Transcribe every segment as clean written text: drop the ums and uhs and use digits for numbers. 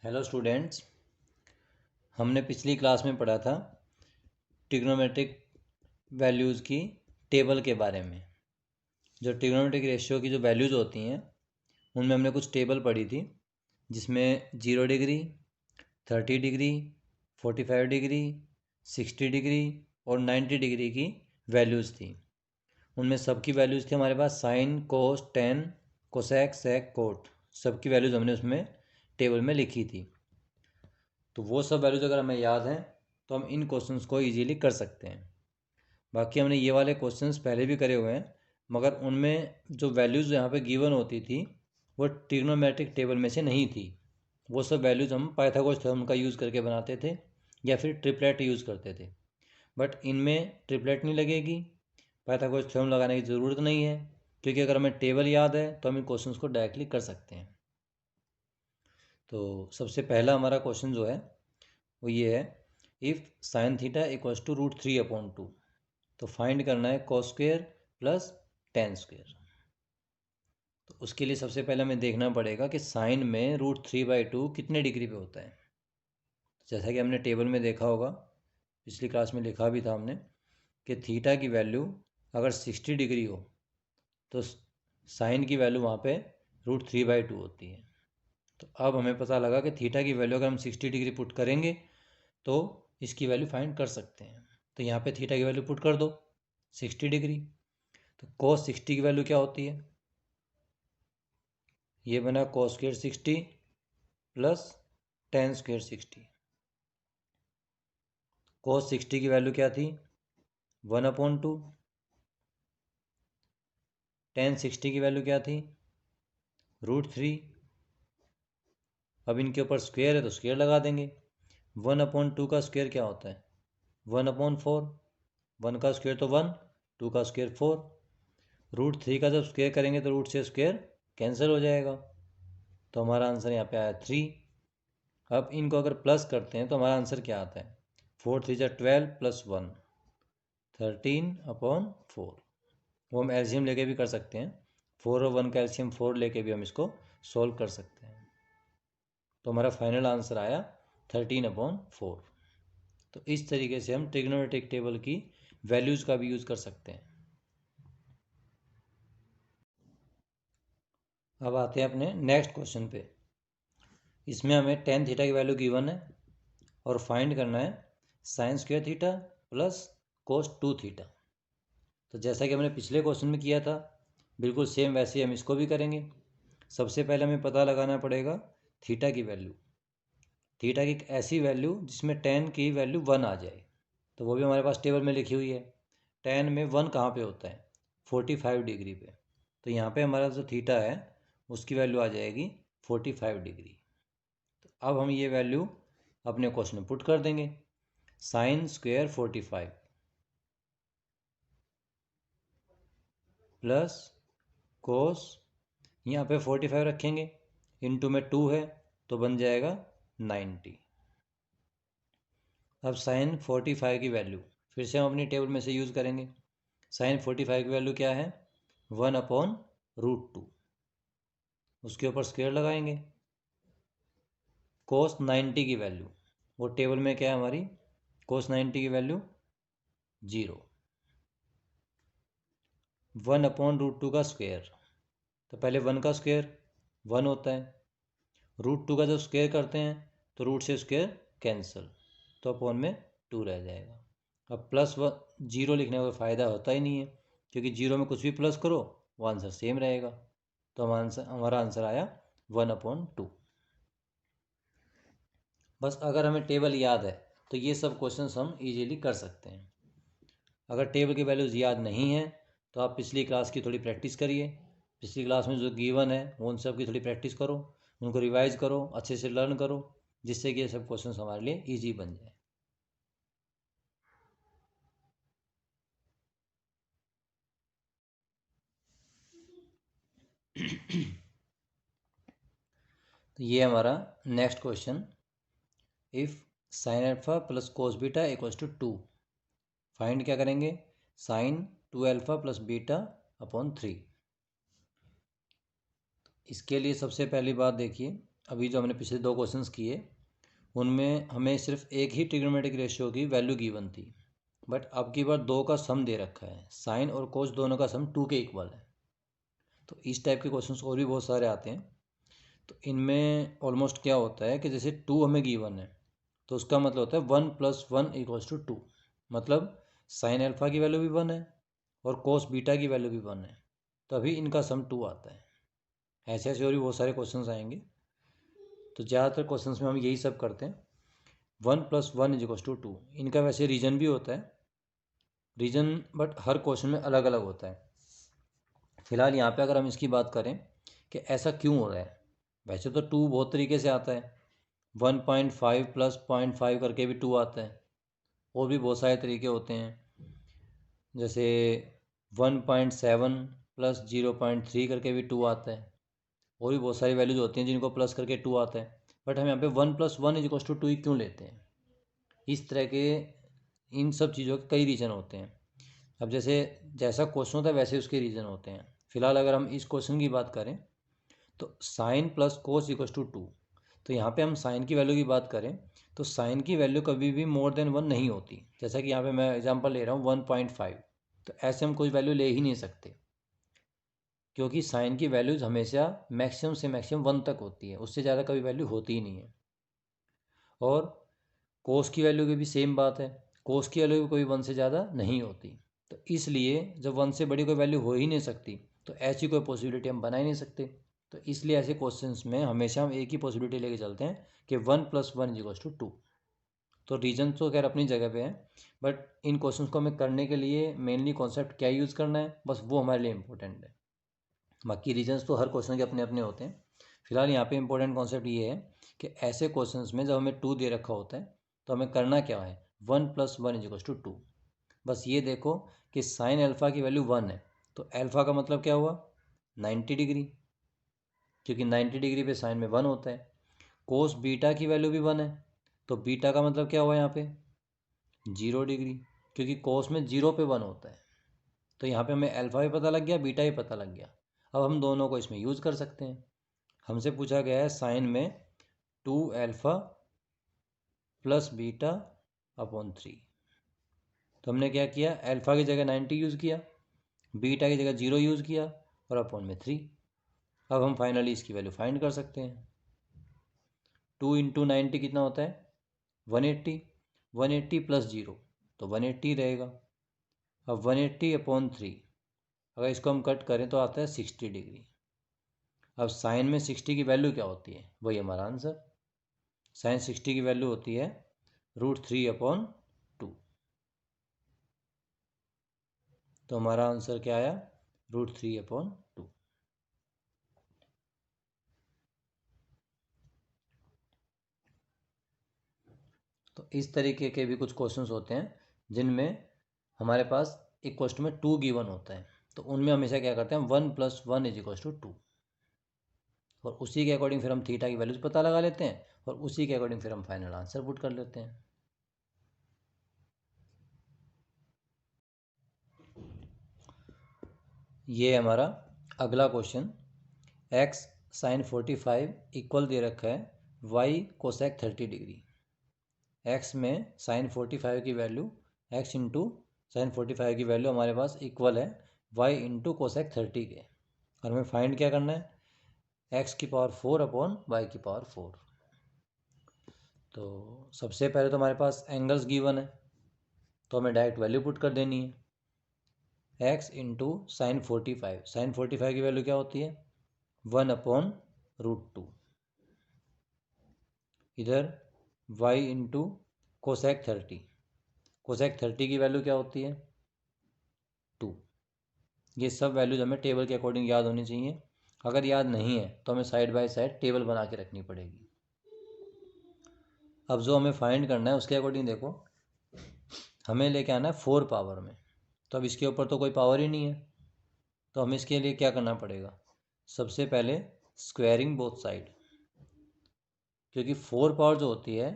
Hello students, हमने पिछली class में पढ़ा था ट्रिग्नोमेट्रिक वैल्यूज़ की टेबल के बारे में। जो ट्रिग्नोमेट्रिक रेशियो की जो वैल्यूज़ होती हैं उनमें हमने कुछ टेबल पढ़ी थी, जिसमें 0 डिग्री, 30 डिग्री, 45 डिग्री, 60 डिग्री और 90 डिग्री की वैल्यूज़ थी। उनमें सबकी वैल्यूज़ थी हमारे पास साइन, कोस, टेन, कोसेक, सेक, कोट। सबकी वैल्यूज़ हमने उसमें टेबल में लिखी थी। तो वो सब वैल्यूज़ अगर हमें याद हैं तो हम इन क्वेश्चंस को इजीली कर सकते हैं। बाकी हमने ये वाले क्वेश्चंस पहले भी करे हुए हैं, मगर उनमें जो वैल्यूज़ यहाँ पे गिवन होती थी वो ट्रिग्नोमेट्रिक टेबल में से नहीं थी। वो सब वैल्यूज़ हम पाइथागोरस थ्योरम का यूज़ करके बनाते थे या फिर ट्रिपलेट यूज़ करते थे। बट इनमें ट्रिपलेट नहीं लगेगी, पाइथागोरस थ्योरम लगाने की ज़रूरत नहीं है, क्योंकि अगर हमें टेबल याद है तो हम इन क्वेश्चन को डायरेक्टली कर सकते हैं। तो सबसे पहला हमारा क्वेश्चन जो है वो ये है, if sine theta equals to √3/2। तो फाइंड करना है cos square plus tan square. तो उसके लिए सबसे पहले हमें देखना पड़ेगा कि साइन में √3/2 कितने डिग्री पे होता है। जैसा कि हमने टेबल में देखा होगा, पिछली क्लास में लिखा भी था हमने कि थीटा की वैल्यू अगर 60 डिग्री हो तो साइन की वैल्यू वहाँ पे √3/2 होती है। तो अब हमें पता लगा कि थीटा की वैल्यू अगर हम 60 डिग्री पुट करेंगे तो इसकी वैल्यू फाइंड कर सकते हैं। तो यहाँ पे थीटा की वैल्यू पुट कर दो 60 डिग्री। तो cos 60 की वैल्यू क्या होती है? ये बना cos square 60 plus tan square 60। cos 60 की वैल्यू क्या थी? 1/2। टेन 60 की वैल्यू क्या थी? √3। अब इनके ऊपर स्क्वेयर है तो स्क्वेयर लगा देंगे। 1/2 का स्क्वेयर क्या होता है? 1/4। 1 का स्क्वेयर तो 1, 2 का स्क्वेयर 4। √3 का जब स्क्वेयर करेंगे तो रूट से स्क्वेयर कैंसिल हो जाएगा। तो हमारा आंसर यहाँ पे आया 3। अब इनको अगर प्लस करते हैं तो हमारा आंसर क्या आता है? 4 3 जा 12 प्लस 1 13/4। वो हम एलसीएम लेके भी कर सकते हैं। 4 और 1 का एलसीएम 4 लेके भी हम इसको सॉल्व कर सकते हैं। तो हमारा फाइनल आंसर आया 13/4। तो इस तरीके से हम ट्रिग्नोमेट्रिक टेबल की वैल्यूज़ का भी यूज़ कर सकते हैं। अब आते हैं अपने नेक्स्ट क्वेश्चन पे। इसमें हमें टेन थीटा की वैल्यू गिवन है और फाइंड करना है sine square theta plus cos 2 theta. तो जैसा कि हमने पिछले क्वेश्चन में किया था बिल्कुल सेम वैसे ही हम इसको भी करेंगे। सबसे पहले हमें पता लगाना पड़ेगा थीटा की वैल्यू। थीटा की एक ऐसी वैल्यू जिसमें टेन की वैल्यू 1 आ जाए। तो वो भी हमारे पास टेबल में लिखी हुई है। टेन में 1 कहाँ पे होता है? 45 डिग्री पे। तो यहाँ पे हमारा जो थीटा है उसकी वैल्यू आ जाएगी 45 डिग्री। तो अब हम ये वैल्यू अपने क्वेश्चन में पुट कर देंगे। साइन स्क्वेयर 45 प्लस कोस, यहाँ पे 45 रखेंगे, इनटू में 2 है तो बन जाएगा 90। अब साइन 45 की वैल्यू फिर से हम अपनी टेबल में से यूज़ करेंगे। साइन 45 की वैल्यू क्या है? 1/√2। उसके ऊपर स्क्वेयर लगाएंगे। कोस 90 की वैल्यू, वो टेबल में क्या है हमारी? कोस 90 की वैल्यू 0। 1/√2 का स्क्वेयर, तो पहले 1 का स्क्वेयर 1 होता है। √2 का जब स्क्वेयर करते हैं तो रूट से स्क्वेयर कैंसिल, तो अपॉन में 2 रह जाएगा। अब प्लस 0 लिखने का फ़ायदा होता ही नहीं है, क्योंकि 0 में कुछ भी प्लस करो वो आंसर सेम रहेगा। तो हमारा आंसर आया 1/2। बस अगर हमें टेबल याद है तो ये सब क्वेश्चंस हम इजीली कर सकते हैं। अगर टेबल की वैल्यूज़ याद नहीं है तो आप पिछली क्लास की थोड़ी प्रैक्टिस करिए। पिछली क्लास में जो गिवन है वो उन सब की थोड़ी प्रैक्टिस करो, उनको रिवाइज करो, अच्छे से लर्न करो, जिससे कि ये सब क्वेश्चंस हमारे लिए ईजी बन जाए। तो ये हमारा next question, if sine alpha plus cos beta equals to 2, find क्या करेंगे? Sine 2α plus beta upon 3। इसके लिए सबसे पहली बात देखिए, अभी जो हमने पिछले 2 क्वेश्चंस किए उनमें हमें सिर्फ एक ही ट्रिग्नोमेट्रिक रेशियो की वैल्यू गिवन थी, बट अब की बार 2 का सम दे रखा है, साइन और कोस दोनों का सम 2 के इक्वल है। तो इस टाइप के क्वेश्चंस और भी बहुत सारे आते हैं। तो इनमें ऑलमोस्ट क्या होता है कि जैसे 2 हमें गिवन है तो उसका मतलब होता है 1 + 1 = 2, मतलब साइन अल्फ़ा की वैल्यू भी 1 है और कोस बीटा की वैल्यू भी 1 है, तभी इनका सम 2 आता है। ऐसे ऐसे और भी बहुत सारे क्वेश्चंस आएंगे। तो ज़्यादातर क्वेश्चंस में हम यही सब करते हैं, 1 + 1 = 2। इनका वैसे रीजन भी होता है, रीजन बट हर क्वेश्चन में अलग अलग होता है। फिलहाल यहाँ पे अगर हम इसकी बात करें कि ऐसा क्यों हो रहा है, वैसे तो 2 बहुत तरीके से आता है, 1.5 + 0.5 करके भी 2 आता है, और भी बहुत सारे तरीके होते हैं, जैसे 1.7 + 0.3 करके भी 2 आता है, और भी बहुत सारी वैल्यूज होती हैं जिनको प्लस करके 2 आता है। बट हम यहाँ पे 1 + 1 = 2 ही क्यों लेते हैं? इस तरह के इन सब चीज़ों के कई रीज़न होते हैं। अब जैसे जैसा क्वेश्चन होता है वैसे उसके रीज़न होते हैं। फिलहाल अगर हम इस क्वेश्चन की बात करें तो साइन + कोस = 2। तो यहाँ पे हम साइन की वैल्यू की बात करें तो साइन की वैल्यू कभी भी मोर देन 1 नहीं होती। जैसा कि यहाँ पे मैं एग्जांपल ले रहा हूँ 1.5, तो ऐसे हम कोई वैल्यू ले ही नहीं सकते, क्योंकि साइन की वैल्यूज़ हमेशा मैक्सिमम से मैक्सिमम 1 तक होती है, उससे ज़्यादा कभी वैल्यू होती ही नहीं है। और कोस की वैल्यू की भी सेम बात है, कोस की वैल्यू भी कोई 1 से ज़्यादा नहीं होती। तो इसलिए जब 1 से बड़ी कोई वैल्यू हो ही नहीं सकती तो ऐसी कोई पॉसिबिलिटी हम बना ही नहीं सकते। तो इसलिए ऐसे क्वेश्चंस में हमेशा हम एक ही पॉसिबिलिटी लेके चलते हैं कि 1 + 1 = 2। तो रीजन तो खैर अपनी जगह पे है, बट इन क्वेश्चंस को हमें करने के लिए मेनली कॉन्सेप्ट क्या यूज़ करना है, बस वो हमारे लिए इंपॉर्टेंट है। बाकी रीजन्स तो हर क्वेश्चन के अपने अपने होते हैं। फिलहाल यहाँ पे इंपॉर्टेंट कॉन्सेप्ट ये है कि ऐसे क्वेश्चंस में जब हमें 2 दे रखा होता है तो हमें करना क्या है, 1 + 1 = 2। बस ये देखो कि साइन अल्फ़ा की वैल्यू 1 है, तो अल्फ़ा का मतलब क्या हुआ, 90 डिग्री, क्योंकि 90 डिग्री पे साइन में 1 होता है। कोस बीटा की वैल्यू भी 1 है, तो बीटा का मतलब क्या हुआ यहाँ पे, 0 डिग्री, क्योंकि कोस में 0 पे 1 होता है। तो यहाँ पे हमें अल्फ़ा भी पता लग गया, बीटा भी पता लग गया। अब हम दोनों को इसमें यूज़ कर सकते हैं। हमसे पूछा गया है साइन में 2α + β/3। तो हमने क्या किया, अल्फ़ा की जगह 90 यूज़ किया, बीटा की जगह 0 यूज़ किया और अपॉन में 3। अब हम फाइनली इसकी वैल्यू फाइंड कर सकते हैं। 2 × 90 कितना होता है, 180, 180 + 0 तो 180 रहेगा। अब 180/3 अगर इसको हम कट करें तो आता है 60 डिग्री। अब साइन में 60 की वैल्यू क्या होती है, वही हमारा आंसर। साइन 60 की वैल्यू होती है √3/2। तो हमारा आंसर क्या आया, √3/2। तो इस तरीके के भी कुछ क्वेश्चंस होते हैं जिनमें हमारे पास एक क्वेश्चन में 2 गिवन होता है, तो उनमें हमेशा क्या करते हैं 1 + 1 = 2, और उसी के अकॉर्डिंग फिर हम थीटा की वैल्यूज पता लगा लेते हैं और उसी के अकॉर्डिंग फिर हम फाइनल आंसर पुट कर लेते हैं। ये हमारा अगला क्वेश्चन, x sin 45 इक्वल दे रखा है y कोसेक 30 डिग्री। x में sin 45 की वैल्यू x इंटू साइन 45 की वैल्यू हमारे पास इक्वल है y इंटू कोसेक 30 के, और हमें फाइंड क्या करना है, x⁴/y⁴। तो सबसे पहले तो हमारे पास एंगल्स गिवन है, तो हमें डायरेक्ट वैल्यू पुट कर देनी है, x इंटू साइन 45, साइन 45 की वैल्यू क्या होती है, 1/√2। इधर y इंटू कोसेक 30, कोसेक 30 की वैल्यू क्या होती है, 2। ये सब वैल्यूज हमें टेबल के अकॉर्डिंग याद होनी चाहिए। अगर याद नहीं है तो हमें साइड बाय साइड टेबल बना के रखनी पड़ेगी। अब जो हमें फाइंड करना है उसके अकॉर्डिंग देखो, हमें लेके आना है 4 पावर में, तो अब इसके ऊपर तो कोई पावर ही नहीं है, तो हमें इसके लिए क्या करना पड़ेगा, सबसे पहले स्क्वायरिंग बोथ साइड, क्योंकि 4 पावर जो होती है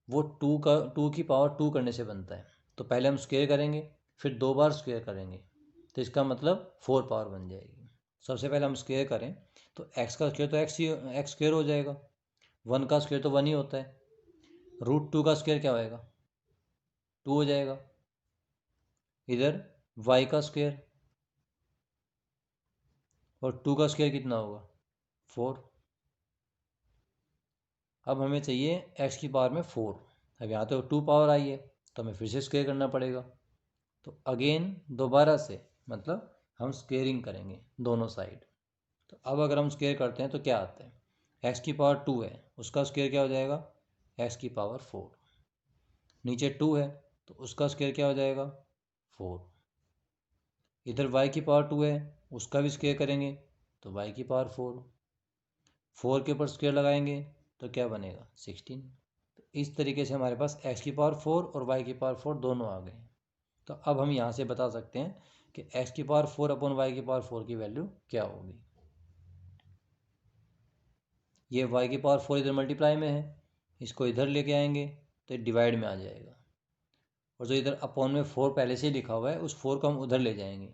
वो 2 की पावर 2 करने से बनता है। तो पहले हम स्क्वायर करेंगे फिर 2 बार स्क्वायर करेंगे, तो इसका मतलब 4 पावर बन जाएगी। सबसे पहले हम स्क्वायर करें तो x का स्क्वायर तो x स्क्वायर हो जाएगा, 1 का स्क्वायर तो 1 ही होता है, √2 का स्क्वायर क्या होएगा, 2 हो जाएगा। इधर y का स्क्वायर और 2 का स्क्वायर कितना होगा, 4। अब हमें चाहिए x की पावर में 4। अब यहाँ तो 2 पावर आई है तो हमें फिर से स्क्वायर करना पड़ेगा। तो अगेन दोबारा से मतलब हम स्क्वेयरिंग करेंगे दोनों साइड। तो अब अगर हम स्क्वेयर करते हैं तो क्या आता है, x की पावर 2 है, उसका स्क्वेयर क्या हो जाएगा, x की पावर 4। नीचे 2 है तो उसका स्क्वेयर क्या हो जाएगा, 4। इधर y की पावर 2 है, उसका भी स्क्वेयर करेंगे तो y की पावर 4। 4 के ऊपर स्क्वेयर लगाएंगे तो क्या बनेगा, 16। तो इस तरीके से हमारे पास x की पावर 4 और y की पावर 4 दोनों आ गए। तो अब हम यहाँ से बता सकते हैं कि x की पावर 4 अपॉन y की पावर 4 की वैल्यू क्या होगी। ये y की पावर 4 इधर मल्टीप्लाई में है, इसको इधर लेके आएंगे तो डिवाइड में आ जाएगा। और जो इधर अपॉन में 4 पहले से ही लिखा हुआ है उस 4 को हम उधर ले जाएंगे।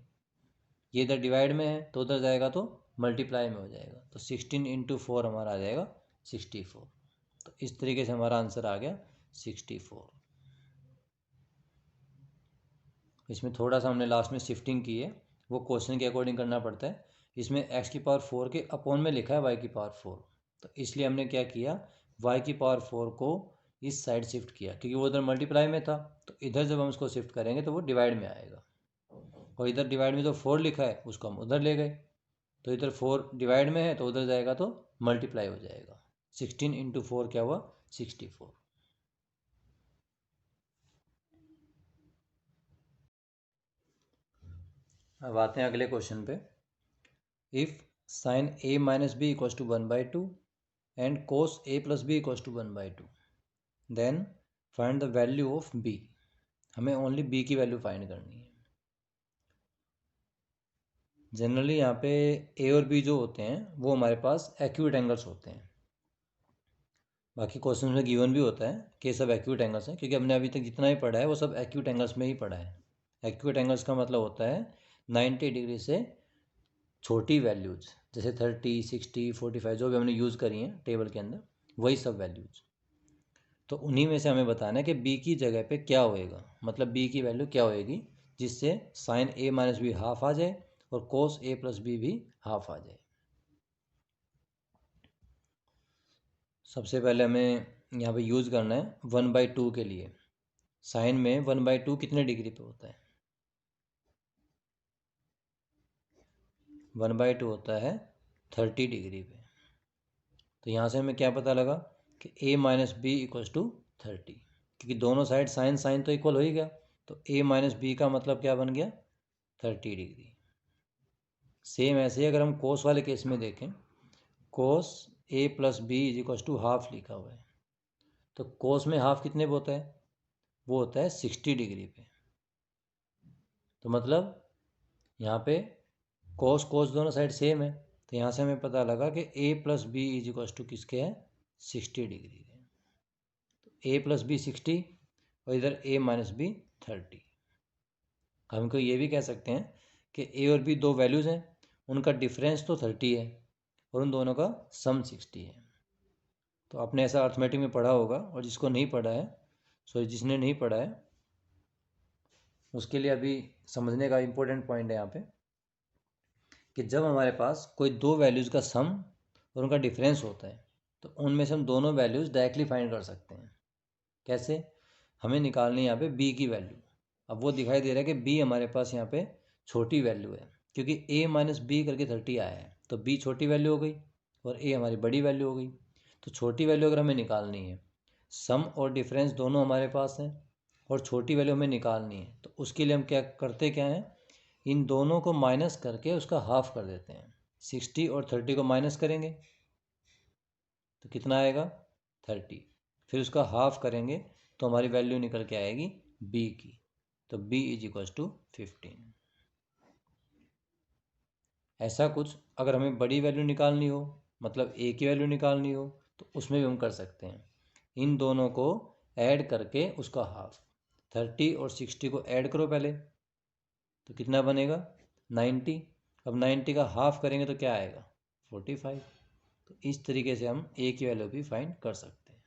ये इधर डिवाइड में है तो उधर जाएगा तो मल्टीप्लाई में हो जाएगा। तो 16 इंटू 4 हमारा आ जाएगा 64। तो इस तरीके से हमारा आंसर आ गया 64। इसमें थोड़ा सा हमने लास्ट में शिफ्टिंग की है, वो क्वेश्चन के अकॉर्डिंग करना पड़ता है। इसमें x की पावर 4 के अपॉन में लिखा है y की पावर 4, तो इसलिए हमने क्या किया, y की पावर 4 को इस साइड शिफ्ट किया क्योंकि वो उधर मल्टीप्लाई में था। तो इधर जब हम उसको शिफ्ट करेंगे तो वो डिवाइड में आएगा। और इधर डिवाइड में जो 4 लिखा है उसको हम उधर ले गए, तो इधर 4 डिवाइड में है तो उधर जाएगा तो मल्टीप्लाई हो जाएगा। 16 इंटू 4 क्या हुआ, 64। अब आते हैं अगले क्वेश्चन पे। If sine a minus B equals to 1/2 and cos a plus B equals to 1/2, then find the value of b। हमें ओनली b की वैल्यू फाइंड करनी है। जनरली यहाँ पे a और b जो होते हैं वो हमारे पास एक्यूट एंगल्स होते हैं। बाकी क्वेश्चन में गिवन भी होता है कि सब एक्यूट एंगल्स हैं, क्योंकि हमने अभी तक जितना भी पढ़ा है वो सब एक्यूट एंगल्स में ही पढ़ा है। एक्यूट एंगल्स का मतलब होता है 90 डिग्री से छोटी वैल्यूज, जैसे 30, 60, 45 जो भी हमने यूज़ करी हैं टेबल के अंदर, वही सब वैल्यूज। तो उन्हीं में से हमें बताना है कि b की जगह पे क्या होएगा, मतलब b की वैल्यू क्या होएगी जिससे sine a minus B half आ जाए और कोस a प्लस बी भी हाफ आ जाए। सबसे पहले हमें यहाँ पे यूज़ करना है 1/2 के लिए। साइन में 1/2 कितने डिग्री पे होता है, 1/2 होता है 30 डिग्री पे। तो यहाँ से हमें क्या पता लगा कि a minus B equals to 30, क्योंकि दोनों साइड साइन साइन तो इक्वल हो ही गया। तो a माइनस बी का मतलब क्या बन गया, 30 डिग्री। सेम ऐसे ही अगर हम कोस वाले केस में देखें, cos a plus B is equals to half लिखा हुआ है। तो कोस में हाफ कितने पे होता है, वो होता है 60 डिग्री पे। तो मतलब यहाँ पे कोस कोस दोनों साइड सेम है, तो यहाँ से हमें पता लगा कि a plus B is equals to किसके हैं, 60 डिग्री के। तो a प्लस बी 60 और इधर a माइनस बी 30। हमको ये भी कह सकते हैं कि a और b दो वैल्यूज़ हैं, उनका डिफरेंस तो 30 है और उन दोनों का सम 60 है। तो आपने ऐसा अर्थमेटिक में पढ़ा होगा, और जिसको नहीं पढ़ा है, सॉरी जिसने नहीं पढ़ा है उसके लिए अभी समझने का इम्पोर्टेंट पॉइंट है यहाँ पे कि जब हमारे पास कोई दो वैल्यूज़ का सम और उनका डिफरेंस होता है तो उनमें से हम दोनों वैल्यूज़ डायरेक्टली फाइंड कर सकते हैं। कैसे, हमें निकालनी है यहाँ पे b की वैल्यू। अब वो दिखाई दे रहा है कि b हमारे पास यहाँ पे छोटी वैल्यू है, क्योंकि a माइनस बी करके 30 आया है, तो b छोटी वैल्यू हो गई और a हमारी बड़ी वैल्यू हो गई। तो छोटी वैल्यू अगर हमें निकालनी है, सम और डिफरेंस दोनों हमारे पास हैं और छोटी वैल्यू हमें निकालनी है, तो उसके लिए हम क्या करते क्या हैं, इन दोनों को माइनस करके उसका हाफ कर देते हैं। 60 और 30 को माइनस करेंगे तो कितना आएगा, 30। फिर उसका हाफ करेंगे तो हमारी वैल्यू निकल के आएगी b की। तो b इज इक्वल्स टू 15। ऐसा कुछ अगर हमें बड़ी वैल्यू निकालनी हो, मतलब a की वैल्यू निकालनी हो, तो उसमें भी हम कर सकते हैं। इन दोनों को ऐड करके उसका हाफ, 30 और 60 को ऐड करो पहले तो कितना बनेगा, 90। अब 90 का हाफ करेंगे तो क्या आएगा, 45। तो इस तरीके से हम ए की वैल्यू भी फाइंड कर सकते हैं।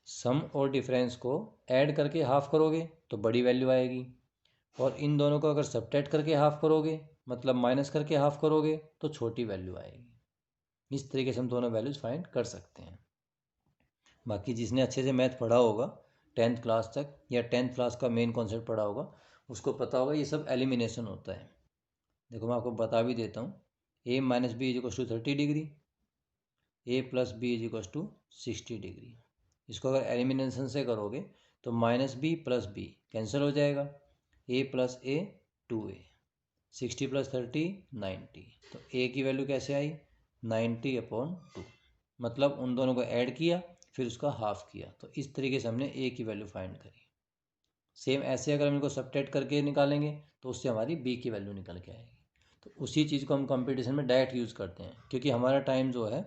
सम और डिफरेंस को ऐड करके हाफ करोगे तो बड़ी वैल्यू आएगी, और इन दोनों को अगर सब्ट्रैक्ट करके हाफ करोगे मतलब माइनस करके हाफ करोगे तो छोटी वैल्यू आएगी। इस तरीके से हम दोनों वैल्यूज फाइंड कर सकते हैं। बाकी जिसने अच्छे से मैथ पढ़ा होगा 10th क्लास तक या 10th क्लास का मेन कॉन्सेप्ट पढ़ा होगा उसको पता होगा ये सब एलिमिनेशन होता है। देखो मैं आपको बता भी देता हूँ, a minus B is equal to 30 degree, a plus B is equal to 60 degree. इसको अगर एलिमिनेशन से करोगे तो minus B plus B cancel हो जाएगा, a plus A 2a, 60 plus 30 90। तो a की वैल्यू कैसे आई 90/2, मतलब उन दोनों को ऐड किया फिर उसका हाफ किया। तो इस तरीके से हमने a की वैल्यू फाइंड करी। सेम ऐसे अगर हम इनको सब्ट्रैक्ट करके निकालेंगे तो उससे हमारी b की वैल्यू निकल के आएगी। तो उसी चीज़ को हम कंपटीशन में डायरेक्ट यूज़ करते हैं, क्योंकि हमारा टाइम जो है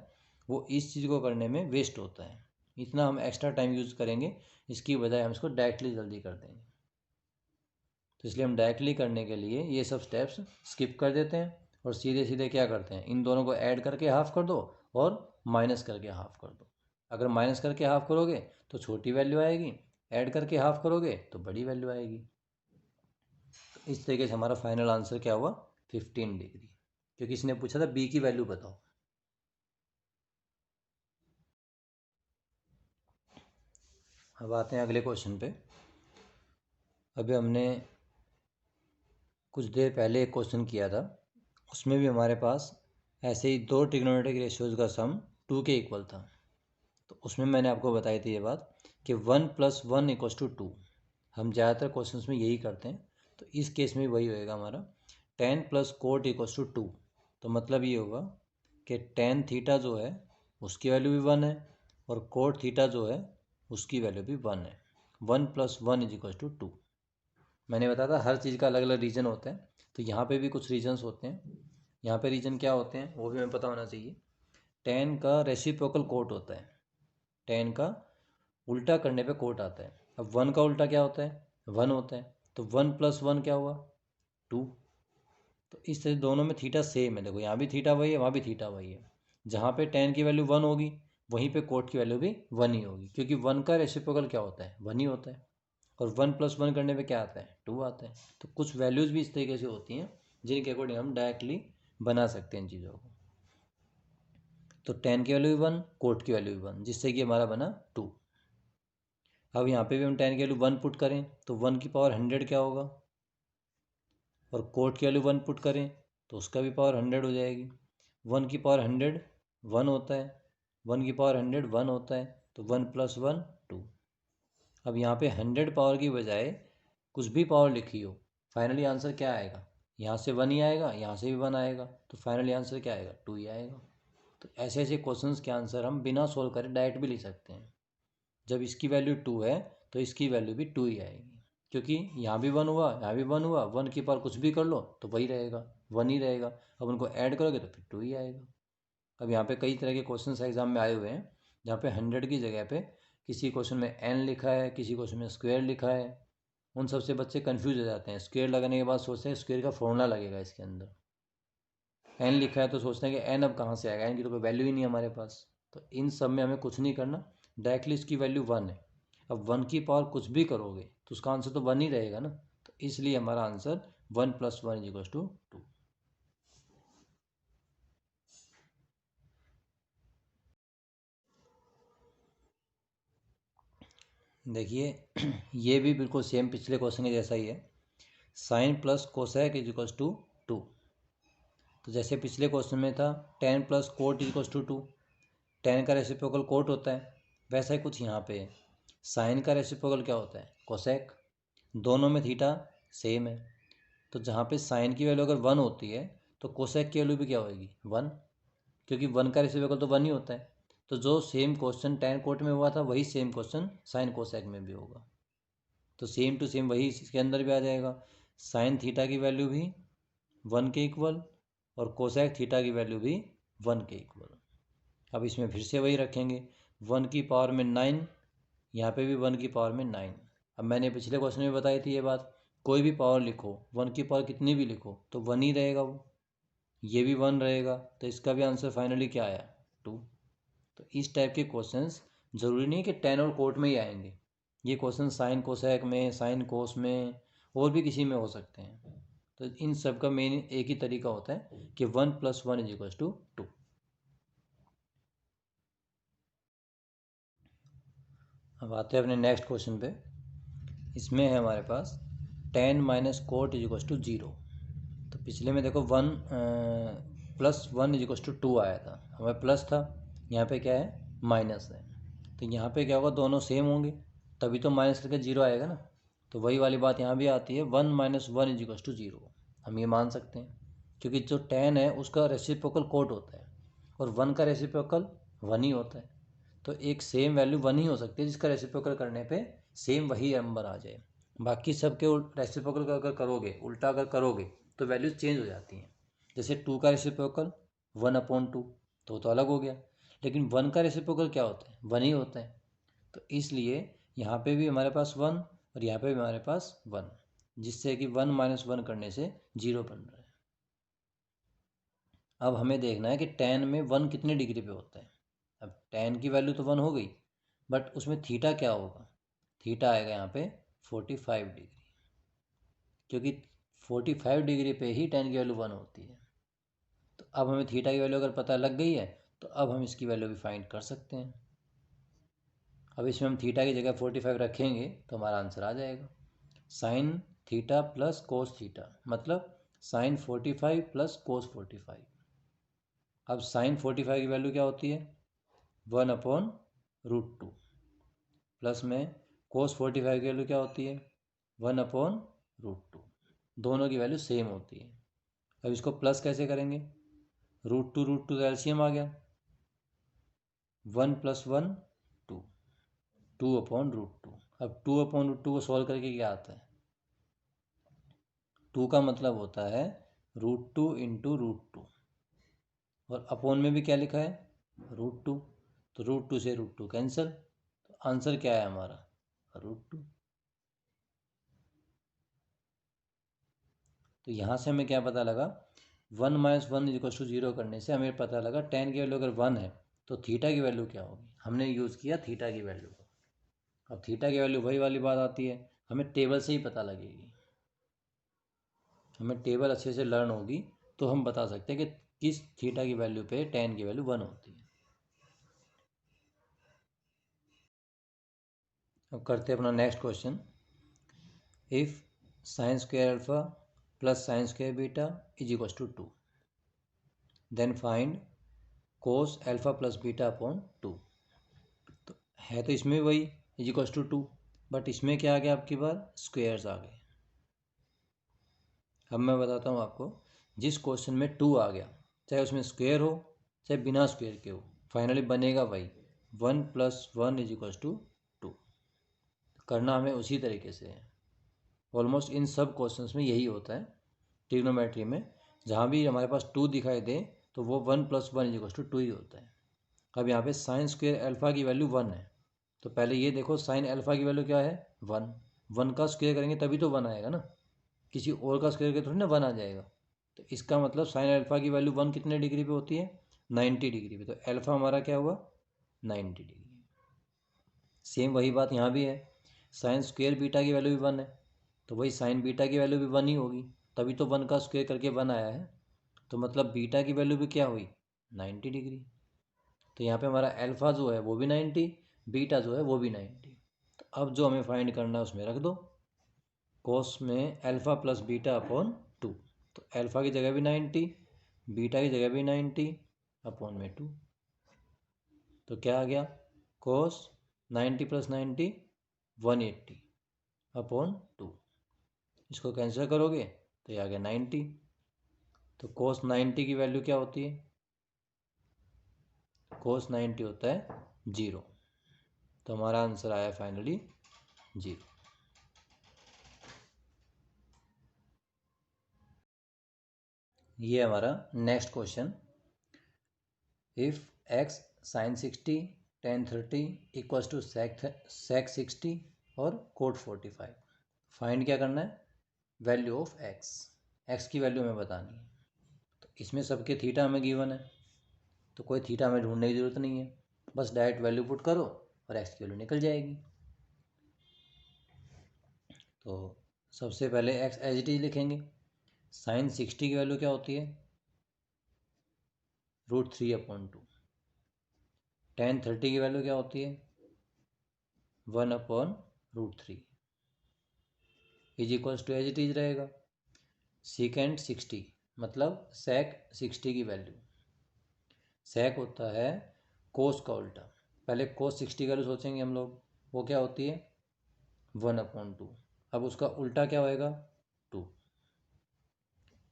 वो इस चीज़ को करने में वेस्ट होता है। इतना हम एक्स्ट्रा टाइम यूज़ करेंगे, इसकी बजाय हम इसको डायरेक्टली जल्दी कर देंगे। तो इसलिए हम डायरेक्टली करने के लिए ये सब स्टेप्स स्किप कर देते हैं और सीधे सीधे क्या करते हैं, इन दोनों को ऐड करके हाफ कर दो और माइनस करके हाफ कर दो। अगर माइनस करके हाफ करोगे तो छोटी वैल्यू आएगी, ऐड करके हाफ करोगे तो बड़ी वैल्यू आएगी। तो इस तरीके से हमारा फाइनल आंसर क्या हुआ 15 डिग्री, क्योंकि इसने पूछा था बी की वैल्यू बताओ। अब आते हैं अगले क्वेश्चन पे। अभी हमने कुछ देर पहले एक क्वेश्चन किया था, उसमें भी हमारे पास ऐसे ही दो ट्रिग्नोमेट्रिक रेशियोज़ का सम 2 के इक्वल था। तो उसमें मैंने आपको बताई थी ये बात कि 1 + 1 = 2। हम ज़्यादातर क्वेश्चंस में यही करते हैं, तो इस केस में वही होएगा हमारा। tan + cot = 2। तो मतलब ये होगा कि tan थीटा जो है उसकी वैल्यू भी 1 है और cot थीटा जो है उसकी वैल्यू भी 1 है। 1 + 1 = 2। मैंने बताया था हर चीज़ का अलग अलग रीज़न होता है, तो यहाँ पे भी कुछ रीजन्स होते हैं। यहाँ पे रीज़न क्या होते हैं वो भी हमें पता होना चाहिए। tan का रेसिप्रोकल कोट होता है, tan का उल्टा करने पे कोट आता है। अब 1 का उल्टा क्या होता है 1 होता है, तो 1 + 1 क्या हुआ 2। तो इस तरह दोनों में थीटा सेम है। देखो यहाँ भी थीटा वही है, वहाँ भी थीटा वही है। जहाँ पे tan की वैल्यू 1 होगी वहीं पे कोट की वैल्यू भी 1 ही होगी, क्योंकि 1 का रेसिप्रोकल क्या होता है 1 ही होता है। और 1 + 1 करने पे क्या आता है 2 आता है। तो कुछ वैल्यूज़ भी इस तरीके से होती हैं जिनके अकॉर्डिंग हम डायरेक्टली बना सकते हैं इन चीज़ों को। तो tan की वैल्यू भी 1, कोट की वैल्यू भी 1, जिससे कि हमारा बना 2। अब यहाँ पे भी हम tan की वैल्यू 1 पुट करें तो 1 की पावर 100 क्या होगा, और कोट की वैल्यू 1 पुट करें तो उसका भी पावर 100 हो जाएगी। 1 की पावर 100 1 होता है, 1 की पावर 100 1 होता है, तो 1 + 1 2। अब यहाँ पे 100 पावर की बजाय कुछ भी पावर लिखी हो, फाइनली आंसर क्या आएगा, यहाँ से 1 ही आएगा, यहाँ से भी 1 आएगा, तो फाइनली आंसर क्या आएगा 2 ही आएगा। तो ऐसे ऐसे क्वेश्चंस के आंसर हम बिना सोल्व करे डायरेक्ट भी लिख सकते हैं। जब इसकी वैल्यू 2 है तो इसकी वैल्यू भी 2 ही आएगी, क्योंकि यहाँ भी 1 हुआ, यहाँ भी 1 हुआ, 1 की पावर कुछ भी कर लो तो वही रहेगा 1 ही रहेगा। अब उनको ऐड करोगे तो फिर 2 ही आएगा। अब यहाँ पे कई तरह के क्वेश्चंस एग्जाम में आए हुए हैं जहाँ पे 100 की जगह पे किसी क्वेश्चन में n लिखा है, किसी क्वेश्चन में स्क्वायर लिखा है। उन सबसे बच्चे कंफ्यूज हो जाते हैं। स्क्वायर लगाने के बाद सोचते हैं स्क्वायर का फॉर्मूला लगेगा इसके अंदर, n लिखा है तो सोचते हैं कि n अब कहाँ से आएगा, n की तो कोई वैल्यू ही नहीं है हमारे पास। तो इन सब में हमें कुछ नहीं करना, डायरेक्टली इसकी वैल्यू 1 है। अब 1 की पावर कुछ भी करोगे तो उसका आंसर तो 1 ही रहेगा ना। तो इसलिए हमारा आंसर 1 + 1 = 2। देखिए ये भी बिल्कुल सेम पिछले क्वेश्चन के जैसा ही है। sin + cosec = 2। तो जैसे पिछले क्वेश्चन में था tan + cot = 2, tan का रेसिप्रोकल कोट होता है, वैसा ही कुछ यहाँ पे है। साइन का रेसिप्रोकल क्या होता है कोसेक। दोनों में थीटा सेम है, तो जहाँ पे साइन की वैल्यू अगर 1 होती है तो कोसेक की वैल्यू भी क्या होगी 1, क्योंकि 1 का रेसिप्रोकल तो 1 ही होता है। तो जो सेम क्वेश्चन tan कोट में हुआ था वही सेम क्वेश्चन साइन कोसेक में भी होगा। तो सेम टू सेम वही इसके अंदर भी आ जाएगा। साइन थीटा की वैल्यू भी 1 के इक्वल और कोसेक थीटा की वैल्यू भी 1 के इक्वल। अब इसमें फिर से वही रखेंगे, 1 की पावर में 9, यहाँ पे भी 1 की पावर में 9। अब मैंने पिछले क्वेश्चन में बताई थी ये बात, कोई भी पावर लिखो 1 की पावर कितनी भी लिखो तो 1 ही रहेगा वो। ये भी 1 रहेगा, तो इसका भी आंसर फाइनली क्या आया 2। तो इस टाइप के क्वेश्चंस ज़रूरी नहीं कि टेन और कोट में ही आएंगे, ये क्वेश्चन साइन कोसेक में, साइन कोस में, और भी किसी में हो सकते हैं। तो इन सब का मेन एक ही तरीका होता है कि 1 + 1 = 2। अब आते हैं अपने नेक्स्ट क्वेश्चन पे। इसमें है हमारे पास tan - कोट = 0। तो पिछले में देखो 1 + 1 = 2 आया था, हमारे प्लस था, यहाँ पे क्या है माइनस है। तो यहाँ पे क्या होगा, दोनों सेम होंगे तभी तो माइनस करके 0 आएगा ना। तो वही वाली बात यहाँ भी आती है, 1 - 1 = 0। हम ये मान सकते हैं क्योंकि जो tan है उसका रेसिप्रोकल कोट होता है और 1 का रेसिप्रोकल 1 ही होता है। तो एक सेम वैल्यू 1 ही हो सकती है जिसका रेसिप्रोकल करने पे सेम वही नंबर आ जाए। बाकी सबके रेसिप्रोकल अगर करोगे, उल्टा अगर करोगे तो वैल्यूज चेंज हो जाती हैं। जैसे 2 का रेसिप्रोकल 1/2 तो अलग हो गया, लेकिन 1 का रेसिप्रोकल क्या होता है, 1 ही होता है। तो इसलिए यहाँ पे भी हमारे पास 1 और यहाँ पे भी हमारे पास 1, जिससे कि 1 - 1 करने से 0 बन रहा है। अब हमें देखना है कि tan में 1 कितने डिग्री पे होता है। अब tan की वैल्यू तो 1 हो गई, बट उसमें थीटा क्या होगा, थीटा आएगा यहाँ पे 45 डिग्री, क्योंकि 45 डिग्री पे ही tan की वैल्यू 1 होती है। तो अब हमें थीटा की वैल्यू अगर पता लग गई है तो अब हम इसकी वैल्यू भी फाइंड कर सकते हैं। अब इसमें हम थीटा की जगह 45 रखेंगे तो हमारा आंसर आ जाएगा, sine theta plus cos theta, मतलब साइन 45 प्लस कोस 45। अब साइन 45 की वैल्यू क्या होती है 1/√2, प्लस में कोस 45 की वैल्यू क्या होती है 1/√2। दोनों की वैल्यू सेम होती है। अब इसको प्लस कैसे करेंगे, √2 का एलसीएम आ गया, 1 + 1 2, 2/√2। अब 2/√2 को सॉल्व करके क्या आता है, 2 का मतलब होता है √2 × √2, और अपोन में भी क्या लिखा है √2, तो √2 से √2 कैंसिल, तो आंसर क्या है हमारा √2। तो यहाँ से हमें क्या पता लगा, 1 - 1 = 0 करने से हमें पता लगा tan की वैल्यू अगर 1 है तो थीटा की वैल्यू क्या होगी। हमने यूज़ किया थीटा की वैल्यू को। अब थीटा की वैल्यू वही वाली बात आती है, हमें टेबल से ही पता लगेगी। हमें टेबल अच्छे से लर्न होगी तो हम बता सकते हैं कि किस थीटा की वैल्यू पे tan की वैल्यू 1 होती है। अब करते हैं अपना next question. If sin square alpha plus sin square beta = 2, then find cos alpha plus beta upon 2। तो है तो इसमें वही = 2, बट इसमें क्या आ गया आपकी बार स्क्वेयर्स आ गए। अब मैं बताता हूँ आपको, जिस क्वेश्चन में 2 आ गया चाहे उसमें स्क्वेयर हो चाहे बिना स्क्वेयर के हो, फाइनली बनेगा वही 1 + 1 = 2। करना हमें उसी तरीके से है। ऑलमोस्ट इन सब क्वेश्चंस में यही होता है ट्रिग्नोमेट्री में, जहाँ भी हमारे पास 2 दिखाई दे तो वो 1 + 1 = 2 ही होता है। अब यहाँ पे साइन स्क्वेयर अल्फ़ा की वैल्यू 1 है, तो पहले ये देखो साइन अल्फ़ा की वैल्यू क्या है 1, 1 का स्क्वेयर करेंगे तभी तो 1 आएगा ना, किसी और का स्क्वेयर करके थोड़ी ना 1 आ जाएगा। तो इसका मतलब साइन अल्फ़ा की वैल्यू 1 कितने डिग्री पे होती है 90 डिग्री पे, तो अल्फ़ा हमारा क्या हुआ 90 डिग्री। सेम वही बात यहाँ भी है, साइन स्क्वेयर बीटा की वैल्यू भी 1 है, तो वही साइन बीटा की वैल्यू भी 1 ही होगी, तभी तो 1 का स्क्वेयर करके 1 आया है। तो मतलब बीटा की वैल्यू भी क्या हुई 90 डिग्री। तो यहाँ पे हमारा अल्फ़ा जो है वो भी 90, बीटा जो है वो भी 90। तो अब जो हमें फाइंड करना है उसमें रख दो, कोस में अल्फ़ा प्लस बीटा अपॉन 2। तो अल्फ़ा की जगह भी 90, बीटा की जगह भी 90 अपॉन में 2। तो क्या आ गया कोस 90 + 90 180 अपॉन 2। इसको कैंसिल करोगे तो ये आ गया 90। तो कोस 90 की वैल्यू क्या होती है, कोस 90 होता है 0। तो हमारा आंसर आया फाइनली 0। ये हमारा next question, if x sin 60 tan 30 = sec 60 और cot 45, फाइंड क्या करना है वैल्यू ऑफ x, x की वैल्यू हमें बतानी है। तो इसमें सबके थीटा हमें गिवन है, तो कोई थीटा हमें ढूंढने की ज़रूरत नहीं है, बस डायरेक्ट वैल्यू पुट करो और एक्स की वैल्यू निकल जाएगी। तो सबसे पहले एक्स एज इट इज लिखेंगे। साइन 60 की वैल्यू क्या होती है? √3/2। tan 30 की वैल्यू क्या होती है? 1/√3 is equals to as it is रहेगा। सीकेंड 60 मतलब sec 60 की वैल्यू, sec होता है कोस का उल्टा। पहले कोस 60 की वैल्यू सोचेंगे हम लोग, वो क्या होती है? 1/2। अब उसका उल्टा क्या होएगा? 2।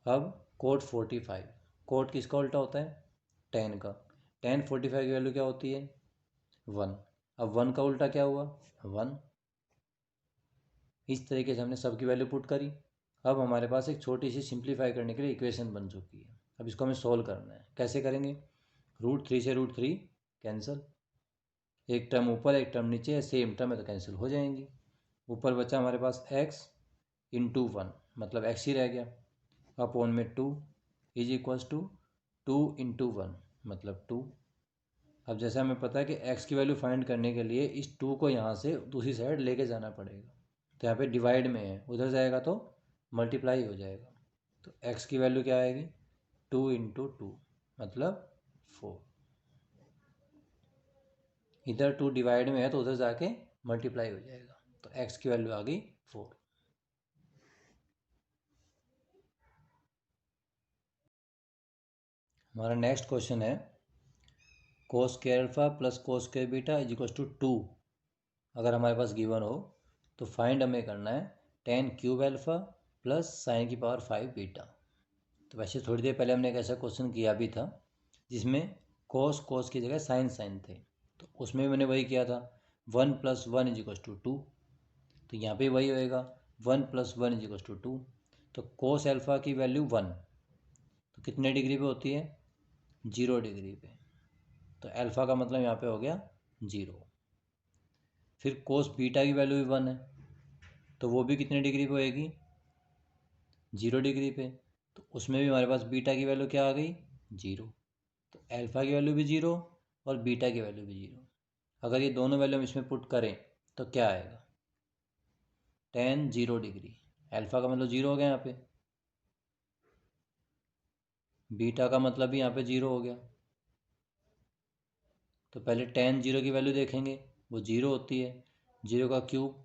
अब कोट 45, कोट किसका उल्टा होता है? tan का। tan 45 की वैल्यू क्या होती है? 1। अब 1 का उल्टा क्या हुआ? 1। इस तरीके से हमने सबकी वैल्यू पुट करी। अब हमारे पास एक छोटी सी सिंप्लीफाई करने के लिए इक्वेशन बन चुकी है। अब इसको हमें सोल्व करना है। कैसे करेंगे? √3 से √3 कैंसिल, एक टर्म ऊपर एक टर्म नीचे, सेम टर्म है तो कैंसिल हो जाएंगी। ऊपर बचा हमारे पास x × 1 मतलब x ही रह गया, अपॉन में 2 इज इक्वल्स टू 2 × 1 मतलब 2। अब जैसे हमें पता है कि x की वैल्यू फाइंड करने के लिए इस 2 को यहाँ से दूसरी साइड लेके जाना पड़ेगा, तो यहाँ पे डिवाइड में है, उधर जाएगा तो मल्टीप्लाई हो जाएगा। तो x की वैल्यू क्या आएगी? 2 × 2 मतलब 4। इधर 2 डिवाइड में है तो उधर जाके मल्टीप्लाई हो जाएगा, तो x की वैल्यू आ गई 4। हमारा नेक्स्ट क्वेश्चन है cos square alpha plus cos square beta is equal to 2 अगर हमारे पास गिवन हो तो फाइंड हमें करना है tan cube alpha plus sign की पावर 5 बीटा। तो वैसे थोड़ी देर पहले हमने एक ऐसा क्वेश्चन किया भी था जिसमें cos की जगह साइन थे, तो उसमें मैंने वही किया था 1 + 1 इज इक्वल टू 2। तो यहाँ पे वही होएगा 1 + 1 इज इक्वल टू 2। तो cos अल्फा की वैल्यू 1, तो कितने डिग्री पे होती है? 0 डिग्री पे, तो अल्फ़ा का मतलब यहाँ पे हो गया 0। फिर कोस बीटा की वैल्यू भी 1 है, तो वो भी कितने डिग्री पे होएगी? 0 डिग्री पे, तो उसमें भी हमारे पास बीटा की वैल्यू क्या आ गई? 0। तो अल्फ़ा की वैल्यू भी 0 और बीटा की वैल्यू भी 0। अगर ये दोनों वैल्यू हम इसमें पुट करें तो क्या आएगा? tan 0 degree. अल्फ़ा का मतलब 0 हो गया यहाँ पे, बीटा का मतलब भी यहाँ पे 0 हो गया। तो पहले tan 0 की वैल्यू देखेंगे, वो 0 होती है, 0 का क्यूब।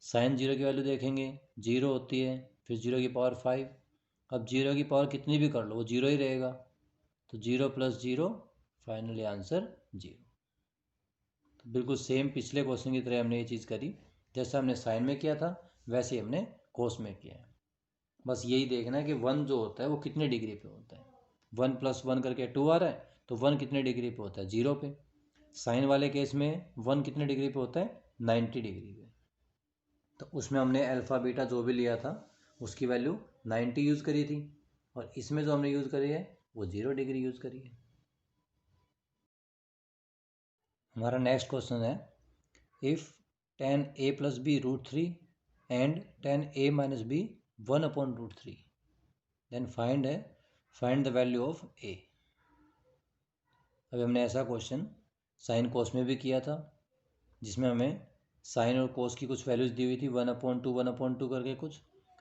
साइन 0 की वैल्यू देखेंगे, 0 होती है, फिर 0 की पावर 5। अब 0 की पावर कितनी भी कर लो वो 0 ही रहेगा, तो 0 + 0 फाइनली आंसर 0। तो बिल्कुल सेम पिछले क्वेश्चन की तरह हमने ये चीज़ करी, जैसा हमने साइन में किया था वैसे ही हमने कोस में किया है। बस यही देखना है कि 1 जो होता है वो कितने डिग्री पे होता है। 1 + 1 करके 2 आ रहा है, तो 1 कितने डिग्री पे होता है? 0 पे। साइन वाले केस में 1 कितने डिग्री पे होता है? 90 डिग्री पे। तो उसमें हमने अल्फ़ा बीटा जो भी लिया था उसकी वैल्यू 90 यूज़ करी थी, और इसमें जो हमने यूज़ करी है वो 0 डिग्री यूज़ करी है। हमारा नेक्स्ट क्वेश्चन है if tan a + b √3 and tan a - b 1/√3 then find the value of a। अभी हमने ऐसा क्वेश्चन साइन कोस में भी किया था जिसमें हमें साइन और कोस की कुछ वैल्यूज़ दी हुई थी 1/2 1/2 करके कुछ,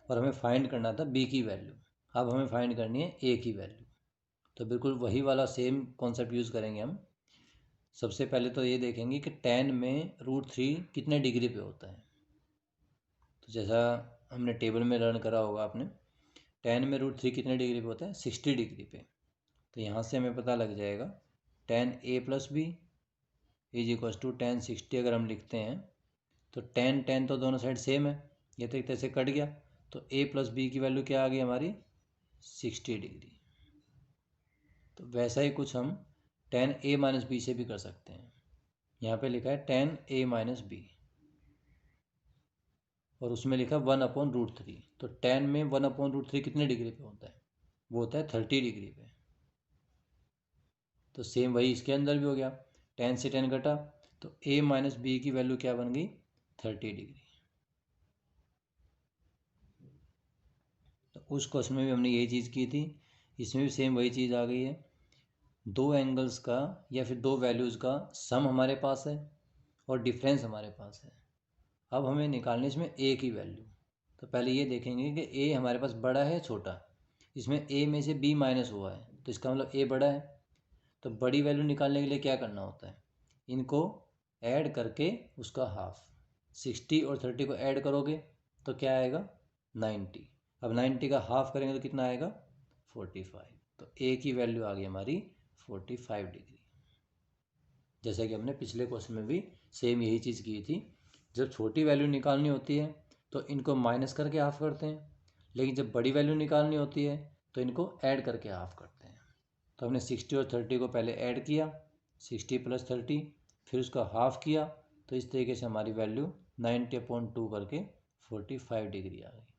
और हमें फाइंड करना था b की वैल्यू। अब हमें फाइंड करनी है a की वैल्यू। तो बिल्कुल वही वाला सेम कॉन्सेप्ट यूज़ करेंगे हम। सबसे पहले तो ये देखेंगे कि tan में √3 कितने डिग्री पे होता है। तो जैसा हमने टेबल में लर्न करा होगा आपने, tan में √3 कितने डिग्री पे होता है? 60 डिग्री पे। तो यहाँ से हमें पता लग जाएगा tan a + b is equal to tan 60 अगर हम लिखते हैं तो tan तो दोनों साइड सेम है, ये तो एक तरह से कट गया, तो a + b की वैल्यू क्या आ गई हमारी? 60 डिग्री। तो वैसा ही कुछ हम tan a - b से भी कर सकते हैं। यहाँ पे लिखा है tan a - b और उसमें लिखा 1/√3, तो tan में 1/√3 कितने डिग्री पे होता है? वो होता है 30 डिग्री पे। तो सेम वही इसके अंदर भी हो गया, tan से tan कटा, तो a - b की वैल्यू क्या बन गई? 30 डिग्री। तो उस क्वेश्चन में भी हमने यही चीज़ की थी इसमें भी सेम वही चीज़ आ गई है, दो एंगल्स का या फिर दो वैल्यूज़ का सम हमारे पास है और डिफरेंस हमारे पास है। अब हमें निकालने इसमें ए की वैल्यू। तो पहले ये देखेंगे कि ए हमारे पास बड़ा है छोटा। इसमें ए में से बी माइनस हुआ है तो इसका मतलब ए बड़ा है। तो बड़ी वैल्यू निकालने के लिए क्या करना होता है, इनको ऐड करके उसका हाफ, 60 और 30 को ऐड करोगे तो क्या आएगा 90। अब 90 का हाफ करेंगे तो कितना आएगा 45। तो ए की वैल्यू आ गई हमारी 45 डिग्री। जैसा कि हमने पिछले क्वेश्चन में भी सेम यही चीज़ की थी। जब छोटी वैल्यू निकालनी होती है तो इनको माइनस करके हाफ करते हैं, लेकिन जब बड़ी वैल्यू निकालनी होती है तो इनको ऐड करके हाफ करते हैं। तो हमने 60 और 30 को पहले ऐड किया, 60 + 30, फिर उसका हाफ किया, तो इस तरीके से हमारी वैल्यू 90/2 करके 45 डिग्री आ गई।